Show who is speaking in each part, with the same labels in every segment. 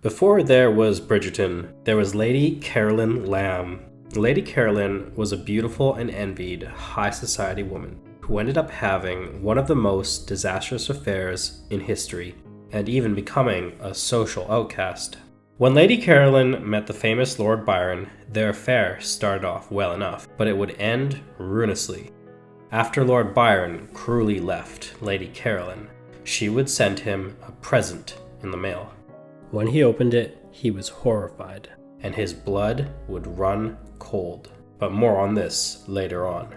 Speaker 1: Before there was Bridgerton, there was Lady Caroline Lamb. Lady Caroline was a beautiful and envied high society woman who ended up having one of the most disastrous affairs in history and even becoming a social outcast. When Lady Caroline met the famous Lord Byron, their affair started off well enough, but it would end ruinously. After Lord Byron cruelly left Lady Caroline, she would send him a present in the mail. When he opened it, he was horrified, and his blood would run cold. But more on this later on.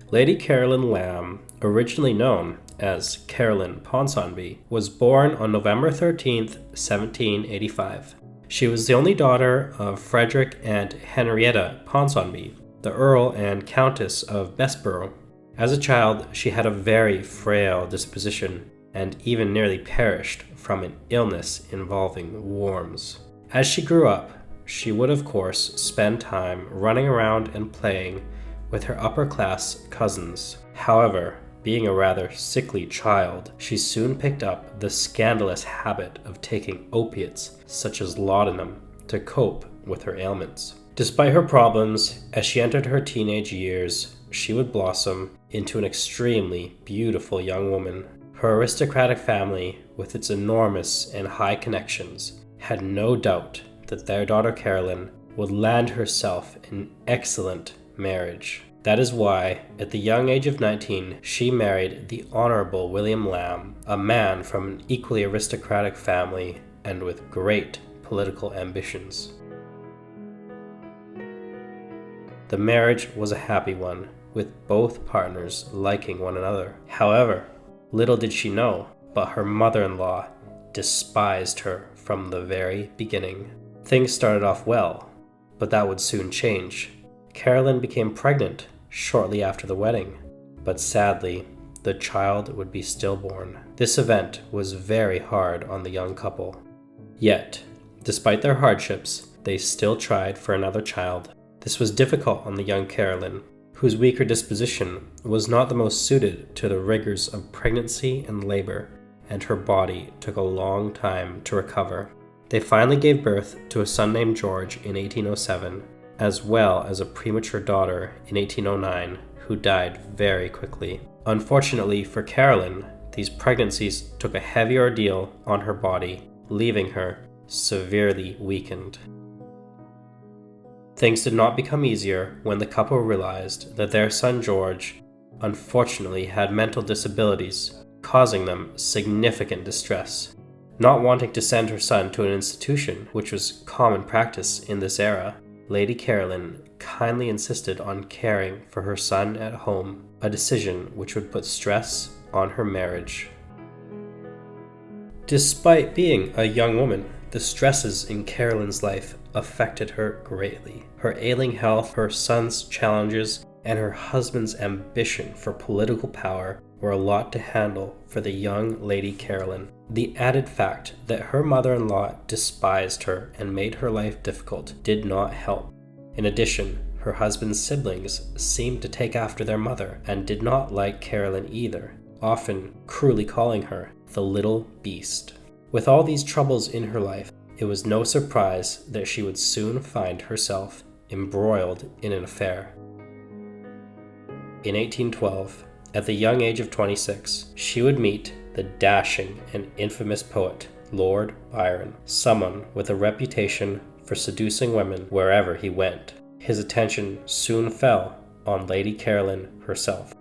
Speaker 1: Lady Caroline Lamb, originally known as Caroline Ponsonby, was born on November 13th, 1785. She was the only daughter of Frederick and Henrietta Ponsonby, the Earl and Countess of Bessborough. As a child, she had a very frail disposition and even nearly perished from an illness involving worms. As she grew up, she would of course spend time running around and playing with her upper-class cousins. However, being a rather sickly child, she soon picked up the scandalous habit of taking opiates such as laudanum to cope with her ailments. Despite her problems, as she entered her teenage years, she would blossom into an extremely beautiful young woman. Her aristocratic family, with its enormous and high connections, had no doubt that their daughter Caroline would land herself an excellent marriage. That is why, at the young age of 19, she married the Honorable William Lamb, a man from an equally aristocratic family and with great political ambitions. The marriage was a happy one, with both partners liking one another. However, little did she know, but her mother-in-law despised her from the very beginning. Things started off well, but that would soon change. Caroline became pregnant shortly after the wedding, but sadly, the child would be stillborn. This event was very hard on the young couple. Yet, despite their hardships, they still tried for another child. This was difficult on the young Caroline, whose weaker disposition was not the most suited to the rigors of pregnancy and labor, and her body took a long time to recover. They finally gave birth to a son named George in 1807, as well as a premature daughter in 1809, who died very quickly. Unfortunately for Caroline, these pregnancies took a heavy ordeal on her body, leaving her severely weakened. Things did not become easier when the couple realized that their son George unfortunately had mental disabilities, causing them significant distress. Not wanting to send her son to an institution, which was common practice in this era, Lady Caroline kindly insisted on caring for her son at home, a decision which would put stress on her marriage. Despite being a young woman, the stresses in Caroline's life affected her greatly. Her ailing health, her son's challenges, and her husband's ambition for political power were a lot to handle for the young Lady Caroline. The added fact that her mother-in-law despised her and made her life difficult did not help. In addition, her husband's siblings seemed to take after their mother and did not like Caroline either, often cruelly calling her the little beast. With all these troubles in her life, it was no surprise that she would soon find herself embroiled in an affair. In 1812, at the young age of 26, she would meet the dashing and infamous poet Lord Byron, someone with a reputation for seducing women wherever he went. His attention soon fell on Lady Caroline herself.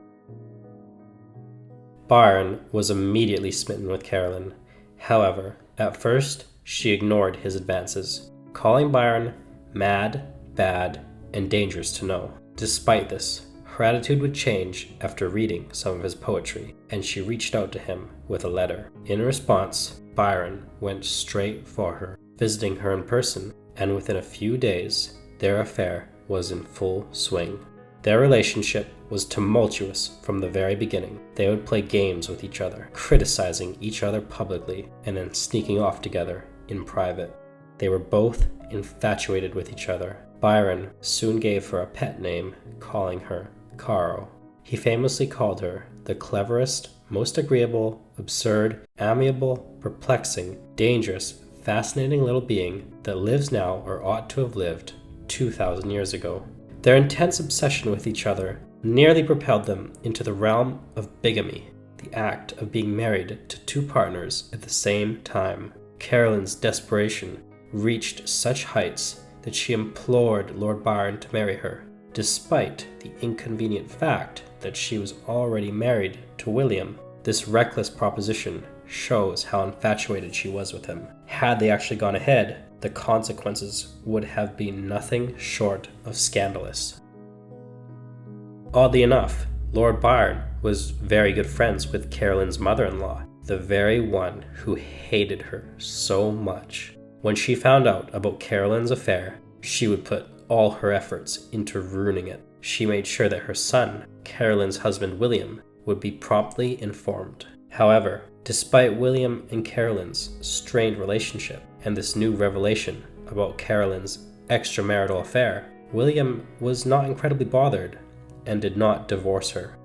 Speaker 1: Byron was immediately smitten with Caroline. However, at first, she ignored his advances, calling Byron mad, bad, and dangerous to know. Despite this, her attitude would change after reading some of his poetry, and she reached out to him with a letter. In response, Byron went straight for her, visiting her in person, and within a few days, their affair was in full swing. Their relationship was tumultuous from the very beginning. They would play games with each other, criticizing each other publicly, and then sneaking off together in private. They were both infatuated with each other. Byron soon gave her a pet name, calling her Caro. He famously called her the cleverest, most agreeable, absurd, amiable, perplexing, dangerous, fascinating little being that lives now or ought to have lived 2,000 years ago. Their intense obsession with each other nearly propelled them into the realm of bigamy, the act of being married to two partners at the same time. Carolyn's desperation reached such heights that she implored Lord Byron to marry her, despite the inconvenient fact that she was already married to William. This reckless proposition shows how infatuated she was with him. Had they actually gone ahead, the consequences would have been nothing short of scandalous. Oddly enough, Lord Byron was very good friends with Carolyn's mother-in-law, the very one who hated her so much. When she found out about Carolyn's affair, she would put all her efforts into ruining it. She made sure that her son, Carolyn's husband William, would be promptly informed. However, despite William and Carolyn's strained relationship and this new revelation about Carolyn's extramarital affair, William was not incredibly bothered and did not divorce her.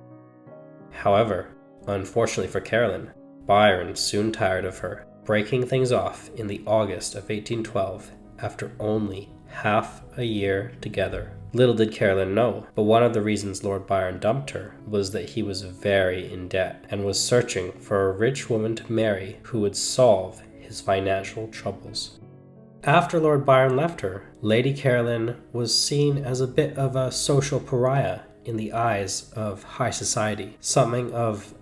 Speaker 1: However, unfortunately for Carolyn, Byron soon tired of her, breaking things off in the August of 1812 after only half a year together. Little did Carolyn know, but one of the reasons Lord Byron dumped her was that he was very in debt and was searching for a rich woman to marry who would solve his financial troubles. After Lord Byron left her, Lady Carolyn was seen as a bit of a social pariah in the eyes of high society, something of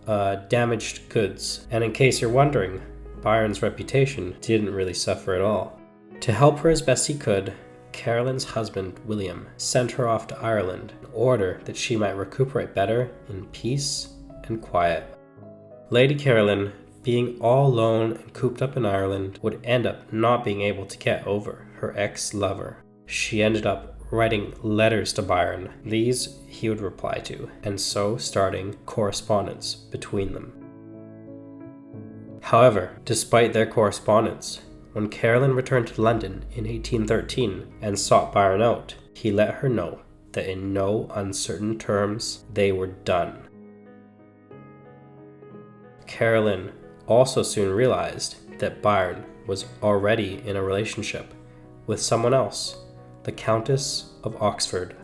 Speaker 1: damaged goods. And in case you're wondering, Byron's reputation didn't really suffer at all. To help her as best he could, Carolyn's husband, William, sent her off to Ireland in order that she might recuperate better in peace and quiet. Lady Carolyn, being all alone and cooped up in Ireland, would end up not being able to get over her ex-lover. She ended up writing letters to Byron. These he would reply to, and so starting correspondence between them. However, despite their correspondence, when Carolyn returned to London in 1813 and sought Byron out, he let her know that in no uncertain terms they were done. Carolyn also soon realized that Byron was already in a relationship with someone else, the Countess of Oxford.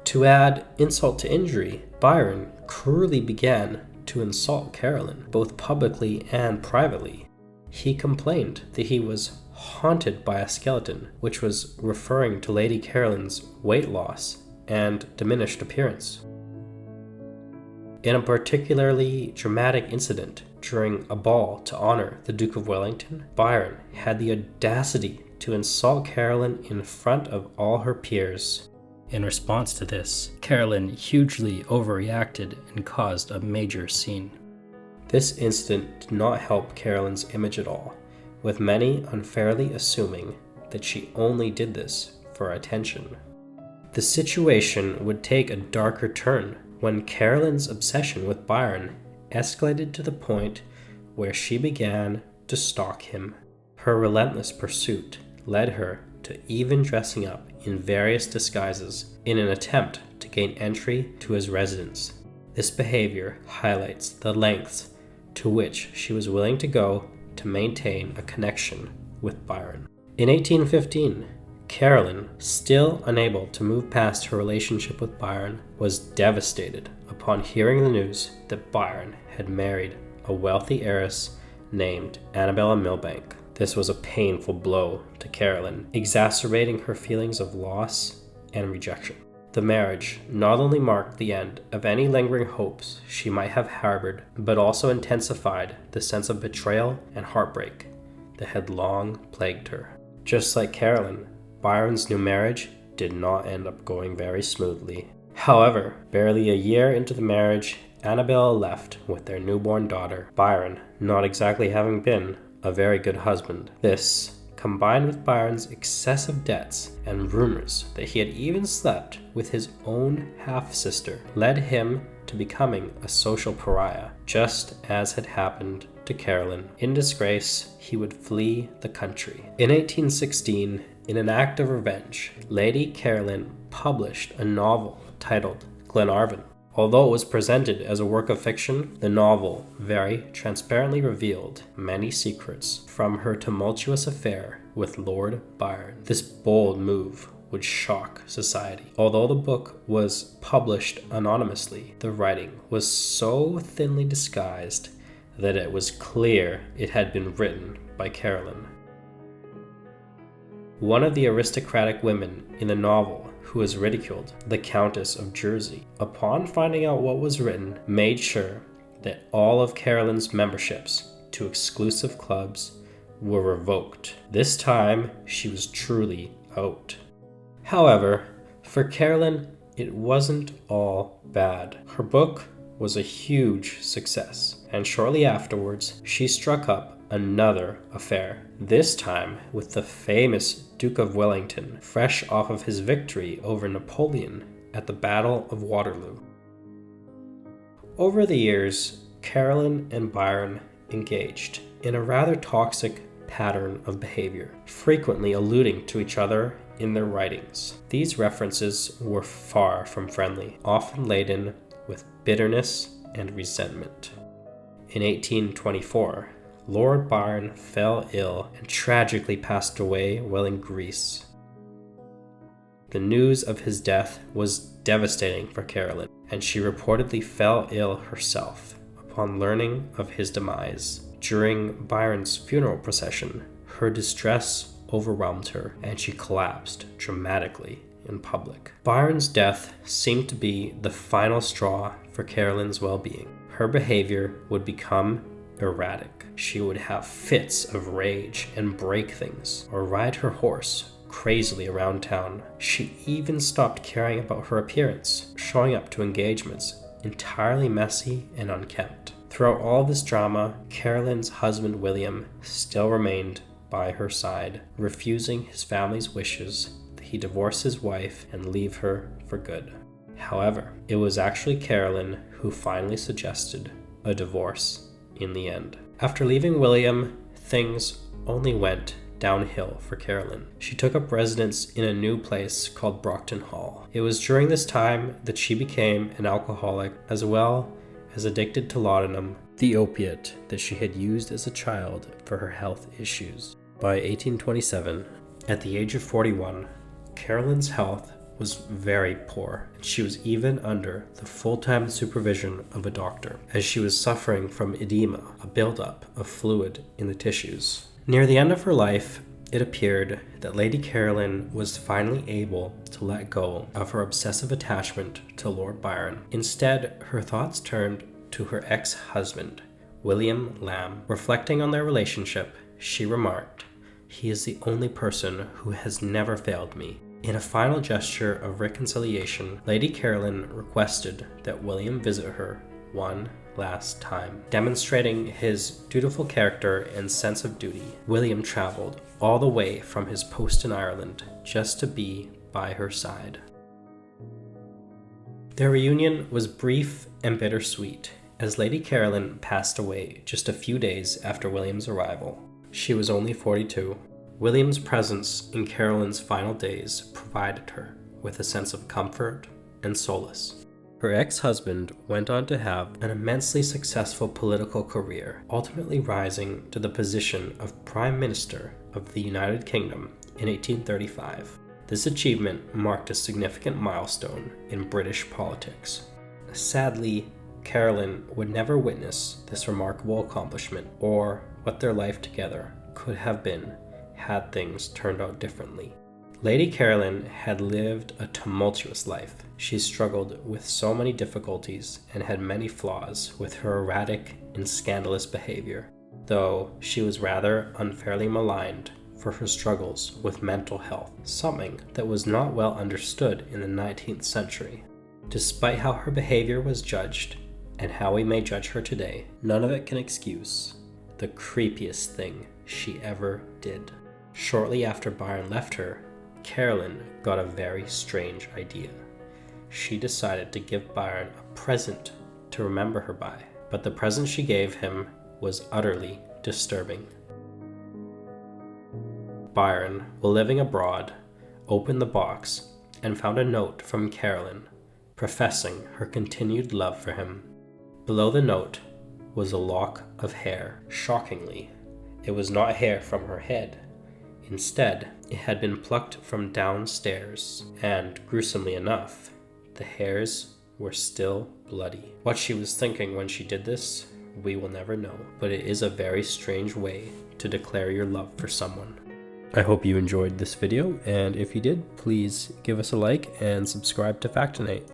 Speaker 1: To add insult to injury, Byron cruelly began to insult Carolyn, both publicly and privately. He complained that he was haunted by a skeleton, which was referring to Lady Carolyn's weight loss and diminished appearance. In a particularly dramatic incident during a ball to honor the Duke of Wellington, Byron had the audacity to insult Carolyn in front of all her peers. In response to this, Carolyn hugely overreacted and caused a major scene. This incident did not help Carolyn's image at all, with many unfairly assuming that she only did this for attention. The situation would take a darker turn when Carolyn's obsession with Byron escalated to the point where she began to stalk him. Her relentless pursuit led her to even dressing up in various disguises in an attempt to gain entry to his residence. This behavior highlights the lengths to which she was willing to go to maintain a connection with Byron. In 1815, Carolyn, still unable to move past her relationship with Byron, was devastated upon hearing the news that Byron had married a wealthy heiress named Annabella Milbank. This was a painful blow to Carolyn, exacerbating her feelings of loss and rejection. The marriage not only marked the end of any lingering hopes she might have harbored, but also intensified the sense of betrayal and heartbreak that had long plagued her. Just like Carolyn, Byron's new marriage did not end up going very smoothly. However, barely a year into the marriage, Annabella left with their newborn daughter, Byron not exactly having been a very good husband. This, combined with Byron's excessive debts and rumors that he had even slept with his own half-sister, led him to becoming a social pariah, just as had happened to Carolyn. In disgrace, he would flee the country. In 1816, in an act of revenge, Lady Carolyn published a novel titled Glenarvan. Although it was presented as a work of fiction, the novel very transparently revealed many secrets from her tumultuous affair with Lord Byron. This bold move would shock society. Although the book was published anonymously, the writing was so thinly disguised that it was clear it had been written by Carolyn. One of the aristocratic women in the novel who was ridiculed, the Countess of Jersey, upon finding out what was written, made sure that all of Carolyn's memberships to exclusive clubs were revoked. This time, she was truly out. However, for Carolyn, it wasn't all bad. Her book was a huge success, and shortly afterwards, she struck up another affair, this time with the famous Duke of Wellington, fresh off of his victory over Napoleon at the Battle of Waterloo. Over the years, Carolyn and Byron engaged in a rather toxic pattern of behavior, frequently alluding to each other in their writings. These references were far from friendly, often laden with bitterness and resentment. In 1824, Lord Byron fell ill and tragically passed away while in Greece. The news of his death was devastating for Carolyn, and she reportedly fell ill herself upon learning of his demise. During Byron's funeral procession, her distress overwhelmed her, and she collapsed dramatically in public. Byron's death seemed to be the final straw for Carolyn's well-being. Her behavior would become erratic. She would have fits of rage and break things, or ride her horse crazily around town. She even stopped caring about her appearance, showing up to engagements entirely messy and unkempt. Throughout all this drama, Carolyn's husband William still remained by her side, refusing his family's wishes that he divorce his wife and leave her for good. However, it was actually Carolyn who finally suggested a divorce in the end. After leaving William, things only went downhill for Carolyn. She took up residence in a new place called Brockton Hall. It was during this time that she became an alcoholic, as well as addicted to laudanum, the opiate that she had used as a child for her health issues. By 1827, at the age of 41, Carolyn's health was very poor, and she was even under the full-time supervision of a doctor, as she was suffering from edema, a buildup of fluid in the tissues. Near the end of her life, it appeared that Lady Carolyn was finally able to let go of her obsessive attachment to Lord Byron. Instead, her thoughts turned to her ex-husband, William Lamb. Reflecting on their relationship, she remarked, "He is the only person who has never failed me." In a final gesture of reconciliation, Lady Carolyn requested that William visit her one last time. Demonstrating his dutiful character and sense of duty, William traveled all the way from his post in Ireland just to be by her side. Their reunion was brief and bittersweet, as Lady Carolyn passed away just a few days after William's arrival. She was only 42. William's presence in Carolyn's final days provided her with a sense of comfort and solace. Her ex-husband went on to have an immensely successful political career, ultimately rising to the position of Prime Minister of the United Kingdom in 1835. This achievement marked a significant milestone in British politics. Sadly, Carolyn would never witness this remarkable accomplishment or what their life together could have been had things turned out differently. Lady Carolyn had lived a tumultuous life. She struggled with so many difficulties and had many flaws with her erratic and scandalous behavior, though she was rather unfairly maligned for her struggles with mental health, something that was not well understood in the 19th century. Despite how her behavior was judged, and how we may judge her today, none of it can excuse the creepiest thing she ever did. Shortly after Byron left her, Carolyn got a very strange idea. She decided to give Byron a present to remember her by, but the present she gave him was utterly disturbing. Byron, while living abroad, opened the box and found a note from Carolyn professing her continued love for him. Below the note was a lock of hair. Shockingly, it was not hair from her head. Instead, it had been plucked from downstairs, and gruesomely enough, the hairs were still bloody. What she was thinking when she did this, we will never know, but it is a very strange way to declare your love for someone. I hope you enjoyed this video, and if you did, please give us a like and subscribe to Factinate.